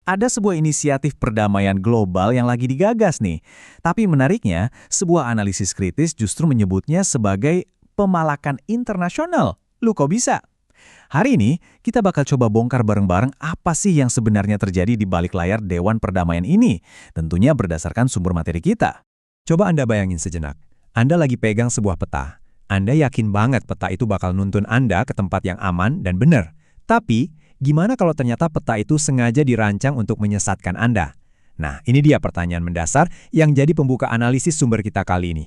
Ada sebuah inisiatif perdamaian global yang lagi digagas nih. Tapi menariknya, sebuah analisis kritis justru menyebutnya sebagai pemalakan internasional. Lu kok bisa? Hari ini, kita bakal coba bongkar bareng-bareng apa sih yang sebenarnya terjadi di balik layar Dewan Perdamaian ini. Tentunya berdasarkan sumber materi kita. Coba Anda bayangin sejenak. Anda lagi pegang sebuah peta. Anda yakin banget peta itu bakal nuntun Anda ke tempat yang aman dan benar. Tapi, gimana kalau ternyata peta itu sengaja dirancang untuk menyesatkan Anda? Nah, ini dia pertanyaan mendasar yang jadi pembuka analisis sumber kita kali ini.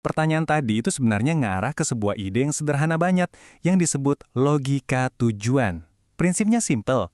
Pertanyaan tadi itu sebenarnya ngarah ke sebuah ide yang sederhana banget, yang disebut logika tujuan. Prinsipnya simple.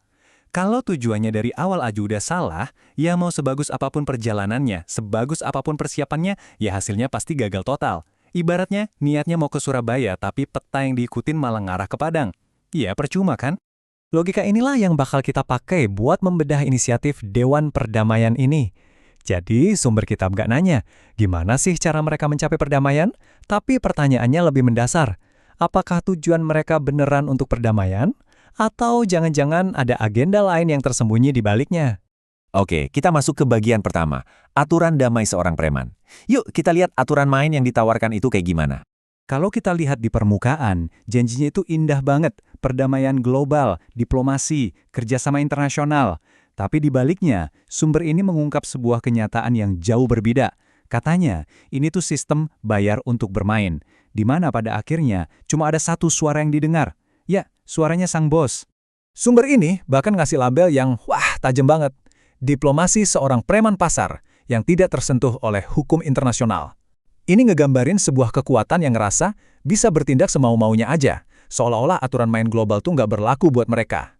Kalau tujuannya dari awal aja udah salah, ya mau sebagus apapun perjalanannya, sebagus apapun persiapannya, ya hasilnya pasti gagal total. Ibaratnya, niatnya mau ke Surabaya, tapi peta yang diikutin malah ngarah ke Padang. Ya, percuma kan? Logika inilah yang bakal kita pakai buat membedah inisiatif Dewan Perdamaian ini. Jadi, sumber kitab nggak nanya, gimana sih cara mereka mencapai perdamaian? Tapi pertanyaannya lebih mendasar. Apakah tujuan mereka beneran untuk perdamaian? Atau jangan-jangan ada agenda lain yang tersembunyi di baliknya? Oke, kita masuk ke bagian pertama, aturan damai seorang preman. Yuk, kita lihat aturan main yang ditawarkan itu kayak gimana. Kalau kita lihat di permukaan, janjinya itu indah banget. Perdamaian global, diplomasi, kerjasama internasional. Tapi di baliknya, sumber ini mengungkap sebuah kenyataan yang jauh berbeda. Katanya, ini tuh sistem bayar untuk bermain, di mana pada akhirnya cuma ada satu suara yang didengar. Ya, suaranya sang bos. Sumber ini bahkan ngasih label yang tajam banget. Diplomasi seorang preman pasar yang tidak tersentuh oleh hukum internasional. Ini ngegambarin sebuah kekuatan yang ngerasa bisa bertindak semau-maunya aja, seolah-olah aturan main global tuh nggak berlaku buat mereka.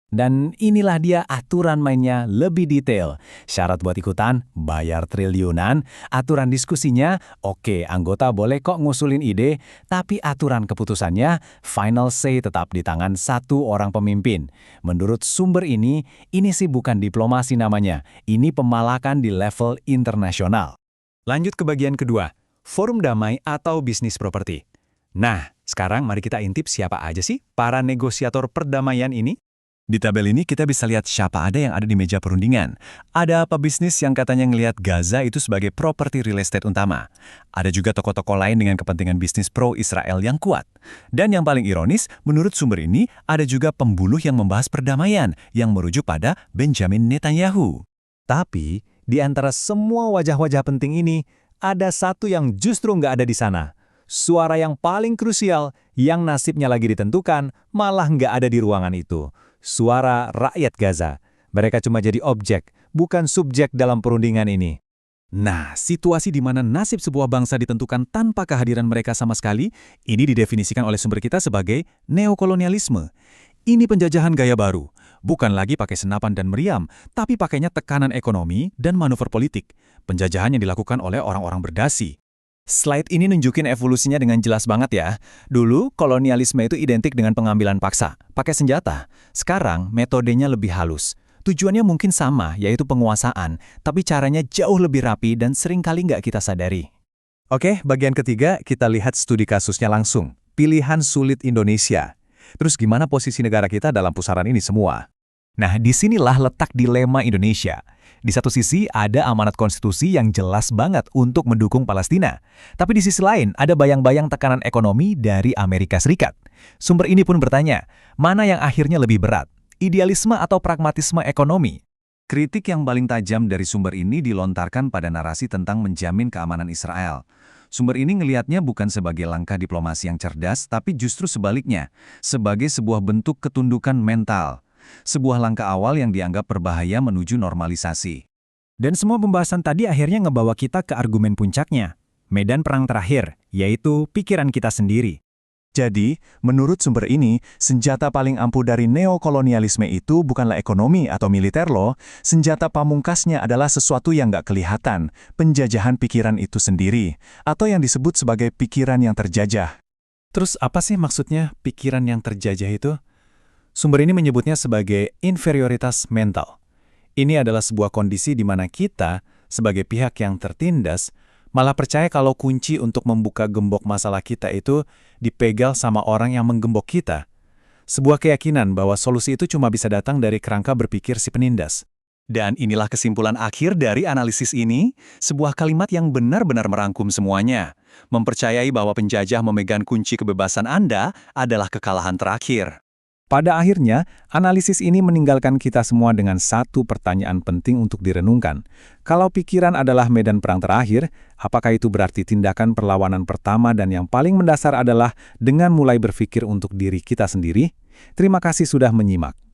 Dan inilah dia aturan mainnya lebih detail. Syarat buat ikutan, bayar triliunan. Aturan diskusinya, oke, anggota boleh kok ngusulin ide, tapi aturan keputusannya, final say tetap di tangan satu orang pemimpin. Menurut sumber ini sih bukan diplomasi namanya. Ini pemalakan di level internasional. Lanjut ke bagian kedua, forum damai atau bisnis properti. Nah, sekarang mari kita intip siapa aja sih para negosiator perdamaian ini. Di tabel ini kita bisa lihat siapa ada yang ada di meja perundingan. Ada pebisnis yang katanya ngelihat Gaza itu sebagai properti real estate utama. Ada juga tokoh-tokoh lain dengan kepentingan bisnis pro-Israel yang kuat. Dan yang paling ironis, menurut sumber ini, ada juga pembuluh yang membahas perdamaian yang merujuk pada Benjamin Netanyahu. Tapi, di antara semua wajah-wajah penting ini, ada satu yang justru nggak ada di sana. Suara yang paling krusial, yang nasibnya lagi ditentukan, malah nggak ada di ruangan itu. Suara rakyat Gaza. Mereka cuma jadi objek, bukan subjek dalam perundingan ini. Nah, situasi di mana nasib sebuah bangsa ditentukan tanpa kehadiran mereka sama sekali, ini didefinisikan oleh sumber kita sebagai neokolonialisme. Ini penjajahan gaya baru, bukan lagi pakai senapan dan meriam, tapi pakainya tekanan ekonomi dan manuver politik. Penjajahan yang dilakukan oleh orang-orang berdasi. Slide ini nunjukin evolusinya dengan jelas banget ya. Dulu, kolonialisme itu identik dengan pengambilan paksa, pakai senjata. Sekarang, metodenya lebih halus. Tujuannya mungkin sama, yaitu penguasaan, tapi caranya jauh lebih rapi dan seringkali nggak kita sadari. Oke, bagian ketiga, kita lihat studi kasusnya langsung. Pilihan sulit Indonesia. Terus gimana posisi negara kita dalam pusaran ini semua? Nah, disinilah letak dilema Indonesia. Di satu sisi ada amanat konstitusi yang jelas banget untuk mendukung Palestina. Tapi di sisi lain ada bayang-bayang tekanan ekonomi dari Amerika Serikat. Sumber ini pun bertanya, mana yang akhirnya lebih berat? Idealisme atau pragmatisme ekonomi? Kritik yang paling tajam dari sumber ini dilontarkan pada narasi tentang menjamin keamanan Israel. Sumber ini ngelihatnya bukan sebagai langkah diplomasi yang cerdas, tapi justru sebaliknya, sebagai sebuah bentuk ketundukan mental. Sebuah langkah awal yang dianggap berbahaya menuju normalisasi. Dan semua pembahasan tadi akhirnya ngebawa kita ke argumen puncaknya, medan perang terakhir, yaitu pikiran kita sendiri. Jadi, menurut sumber ini, senjata paling ampuh dari neokolonialisme itu bukanlah ekonomi atau militer loh. Senjata pamungkasnya adalah sesuatu yang nggak kelihatan, penjajahan pikiran itu sendiri, atau yang disebut sebagai pikiran yang terjajah. Terus apa sih maksudnya pikiran yang terjajah itu? Sumber ini menyebutnya sebagai inferioritas mental. Ini adalah sebuah kondisi di mana kita, sebagai pihak yang tertindas, malah percaya kalau kunci untuk membuka gembok masalah kita itu dipegang sama orang yang menggembok kita. Sebuah keyakinan bahwa solusi itu cuma bisa datang dari kerangka berpikir si penindas. Dan inilah kesimpulan akhir dari analisis ini, sebuah kalimat yang benar-benar merangkum semuanya. Mempercayai bahwa penjajah memegang kunci kebebasan Anda adalah kekalahan terakhir. Pada akhirnya, analisis ini meninggalkan kita semua dengan satu pertanyaan penting untuk direnungkan. Kalau pikiran adalah medan perang terakhir, apakah itu berarti tindakan perlawanan pertama dan yang paling mendasar adalah dengan mulai berpikir untuk diri kita sendiri? Terima kasih sudah menyimak.